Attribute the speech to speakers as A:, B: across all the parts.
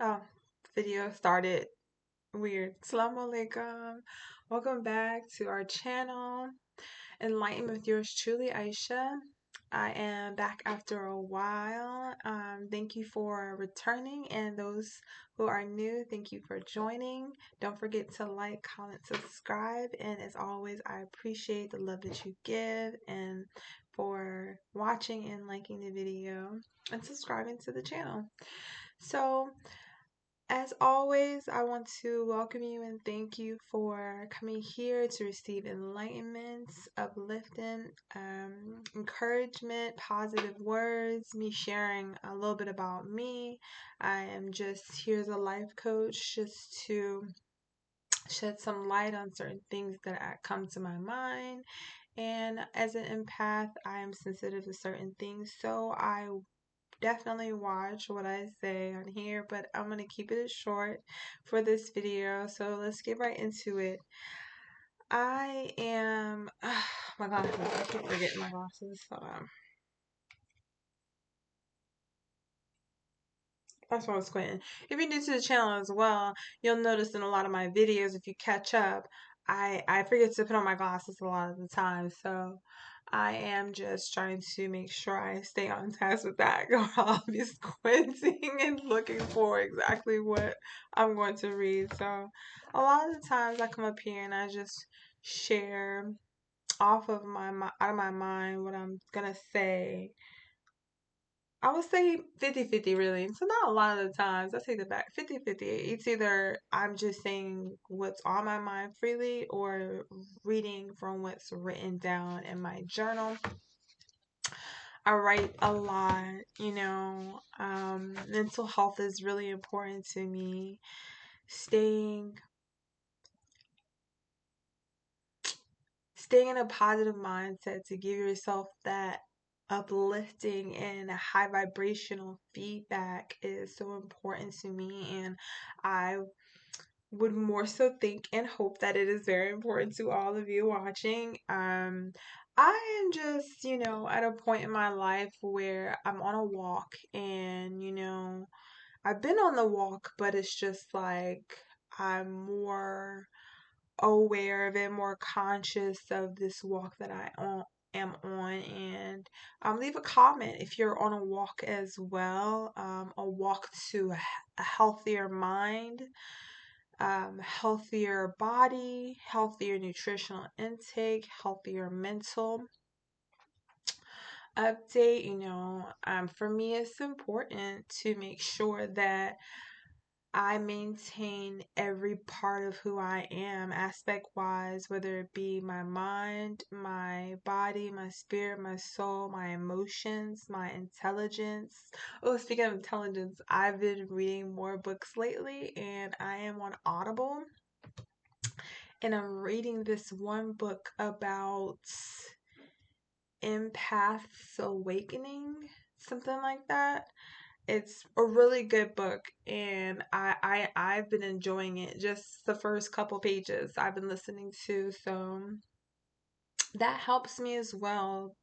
A: Oh, video started weird. Assalamu alaikum. Welcome back to our channel, Enlightenment with yours truly, Aisha. I am back after a while. Thank you for returning, and those who are new, thank you for joining. Don't forget to like, comment, subscribe, and as always, I appreciate the love that you give and for watching and liking the video and subscribing to the channel. So, as always, I want to welcome you and thank you for coming here to receive enlightenment, uplifting, encouragement, positive words, me sharing a little bit about me. I am just here as a life coach just to shed some light on certain things that come to my mind. And as an empath, I am sensitive to certain things, so I definitely watch what I say on here, but I'm going to keep it short for this video. So let's get right into it. I am, my glasses, I keep forgetting my glasses. That's why I was quitting. If you're new to the channel as well, you'll notice in a lot of my videos, if you catch up, I forget to put on my glasses a lot of the time. So I am just trying to make sure I stay on task with that. Or I'll be squinting and looking for exactly what I'm going to read. So a lot of the times I come up here and I just share off of out of my mind what I'm gonna say. I would say 50-50 really. So not a lot of the times. I take that back. 50-50. It's either I'm just saying what's on my mind freely or reading from what's written down in my journal. I write a lot. Mental health is really important to me. Staying staying in a positive mindset to give yourself that uplifting and high vibrational feedback is so important to me, and I would more so think and hope that it is very important to all of you watching. I am just, at a point in my life where I'm on a walk, and I've been on the walk, but it's just like I'm more aware of it, more conscious of this walk that am on. And leave a comment if you're on a walk as well. A walk to a healthier mind, healthier body, healthier nutritional intake, healthier mental update. For me, it's important to make sure that I maintain every part of who I am, aspect wise, whether it be my mind, my body, my spirit, my soul, my emotions, my intelligence. Oh, speaking of intelligence, I've been reading more books lately, and I am on Audible, and I'm reading this one book about empaths awakening, something like that. It's a really good book, and I've been enjoying it. Just the first couple pages I've been listening to, so that helps me as well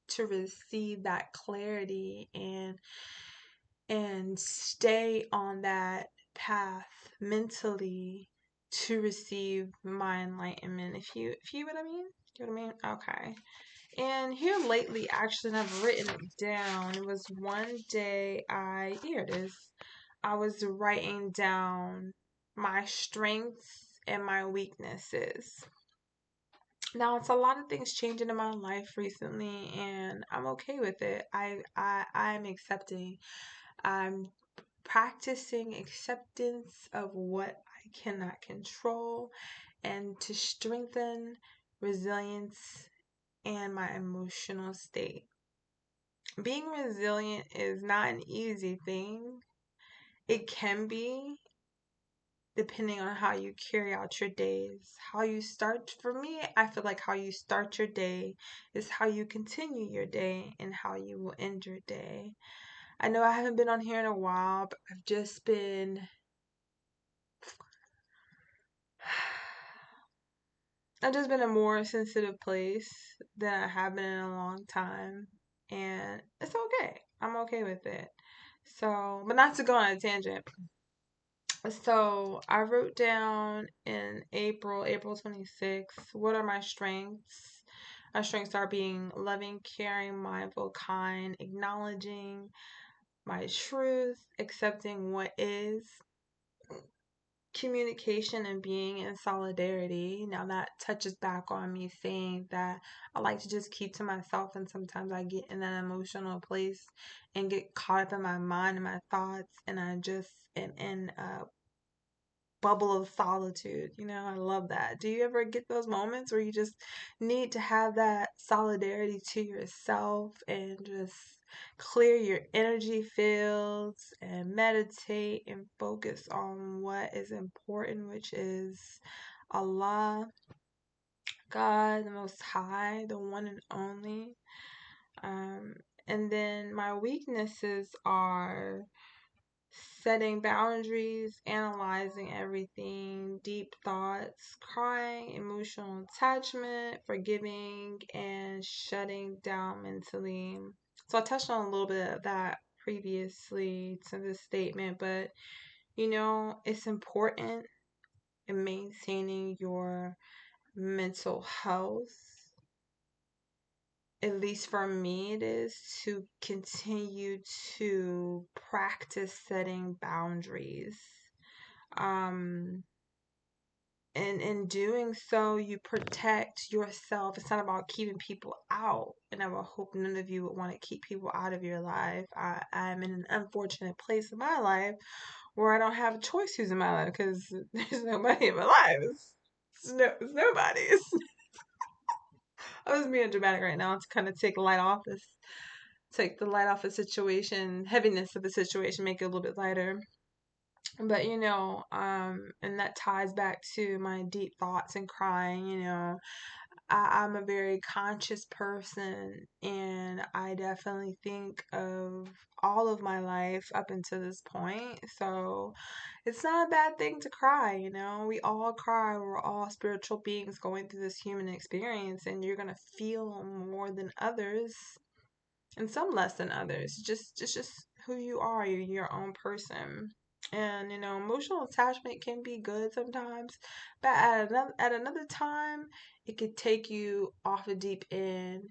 A: to receive that clarity and stay on that path mentally to receive my enlightenment. If you what I mean? You know what I mean? Okay. And here lately, actually, and I've written it down. It was one day here it is. I was writing down my strengths and my weaknesses. Now, it's a lot of things changing in my life recently, and I'm okay with it. I'm accepting. I'm practicing acceptance of what I cannot control and to strengthen resilience and my emotional state. Being resilient is not an easy thing. It can be, depending on how you carry out your days. How you start, for me, I feel like how you start your day is how you continue your day and how you will end your day. I know I haven't been on here in a while, but I've just been a more sensitive place than I have been in a long time. And it's okay. I'm okay with it. So, but not to go on a tangent. So I wrote down in April 26th, what are my strengths? My strengths are being loving, caring, mindful, kind, acknowledging my truth, accepting what is, communication, and being in solidarity. Now that touches back on me saying that I like to just keep to myself, and sometimes I get in that emotional place and get caught up in my mind and my thoughts, and I just am in a bubble of solitude. I love that. Do you ever get those moments where you just need to have that solidarity to yourself and just clear your energy fields and meditate and focus on what is important, which is Allah, God, the Most High, the one and only. Um, and then my weaknesses are setting boundaries, analyzing everything, deep thoughts, crying, emotional attachment, forgiving, and shutting down mentally. So I touched on a little bit of that previously to this statement, but it's important in maintaining your mental health. At least for me, it is to continue to practice setting boundaries. Um, and in doing so, you protect yourself. It's not about keeping people out. And I will hope none of you would want to keep people out of your life. I'm in an unfortunate place in my life where I don't have a choice who's in my life because there's nobody in my life. It's nobody. I was being dramatic right now to kind of take the light off the situation, heaviness of the situation, make it a little bit lighter. But and that ties back to my deep thoughts and crying. I'm a very conscious person, and I definitely think of all of my life up until this point. So it's not a bad thing to cry. We all cry. We're all spiritual beings going through this human experience, and you're gonna feel more than others and some less than others. Just who you are. You're your own person. And emotional attachment can be good sometimes, but at another time, it could take you off a deep end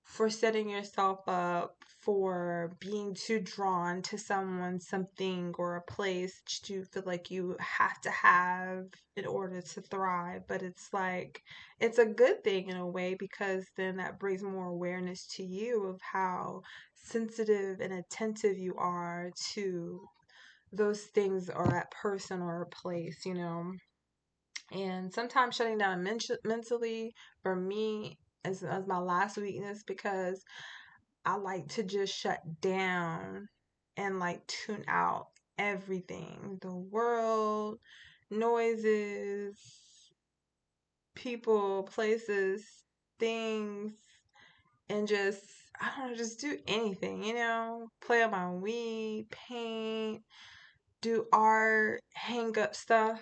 A: for setting yourself up for being too drawn to someone, something, or a place that you feel like you have to have in order to thrive. But it's like, it's a good thing in a way because then that brings more awareness to you of how sensitive and attentive you are to those things or that person or a place. And sometimes shutting down mentally for me is my last weakness because I like to just shut down and like tune out everything, the world, noises, people, places, things, and just, I don't know, just do anything. Play on my weed, paint, do art, hang up stuff.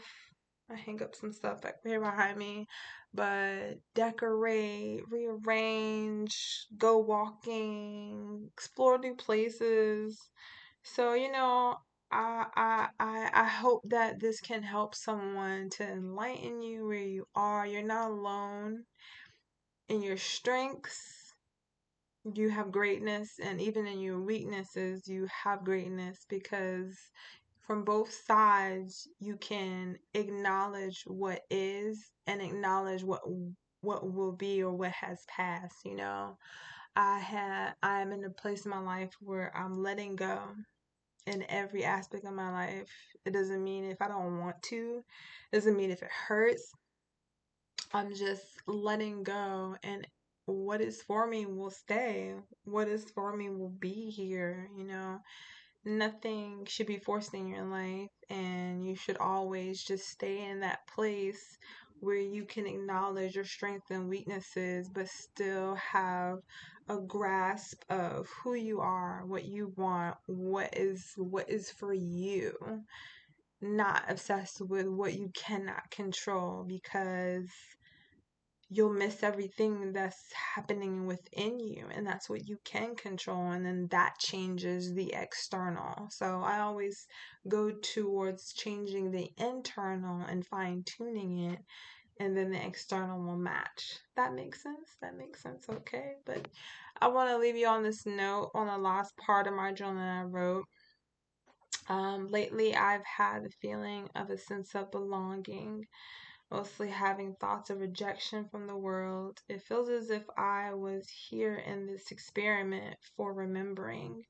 A: I hang up some stuff back here behind me, but decorate, rearrange, go walking, explore new places. So, I hope that this can help someone to enlighten you where you are. You're not alone in your strengths. You have greatness, and even in your weaknesses, you have greatness because from both sides you can acknowledge what is and acknowledge what will be or what has passed. I'm in a place in my life where I'm letting go in every aspect of my life. It doesn't mean if I don't want to, it doesn't mean if it hurts. I'm just letting go, and what is for me will stay. What is for me will be here. Nothing should be forced in your life, and you should always just stay in that place where you can acknowledge your strengths and weaknesses, but still have a grasp of who you are, what you want, what is for you. Not obsessed with what you cannot control because you'll miss everything that's happening within you, and that's what you can control, and then that changes the external. So I always go towards changing the internal and fine tuning it, and then the external will match. That makes sense. That makes sense. Okay, but I want to leave you on this note on the last part of my journal that I wrote. Lately, I've had the feeling of a sense of belonging, mostly having thoughts of rejection from the world. It feels as if I was here in this experiment for remembering.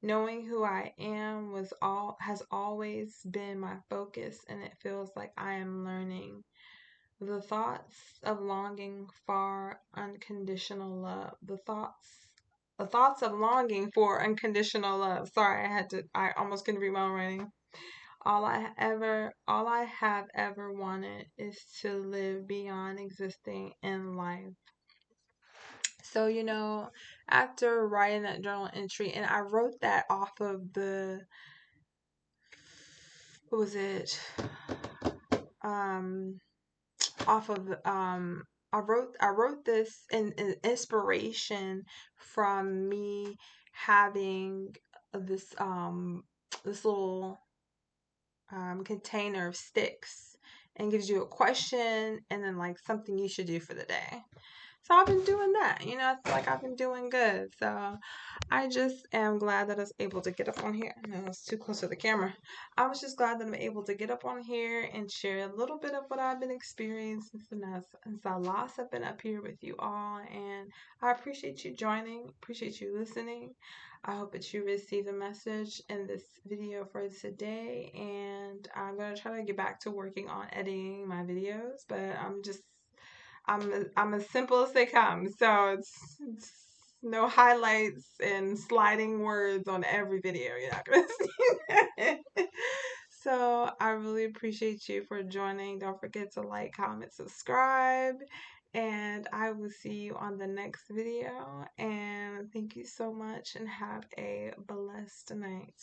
A: Knowing who I am was all has always been my focus, and it feels like I am learning. The thoughts of longing for unconditional love. The thoughts of longing for unconditional love. Sorry, I almost couldn't read my own writing. All I have ever wanted is to live beyond existing in life. So, after writing that journal entry, and I wrote that off of what was it? Um, off of, I wrote this in inspiration from me having this little container of sticks, and gives you a question and then like something you should do for the day. So I've been doing that. I feel like I've been doing good. So I just am glad that I was able to get up on here. No, it's too close to the camera. I was just glad that I'm able to get up on here and share a little bit of what I've been experiencing since I last have been up here with you all. And I appreciate you joining, appreciate you listening. I hope that you receive the message in this video for today. And I'm going to try to get back to working on editing my videos, but I'm as simple as they come. So it's no highlights and sliding words on every video. You're not gonna see that. So I really appreciate you for joining. Don't forget to like, comment, subscribe, and I will see you on the next video. And thank you so much, and have a blessed night.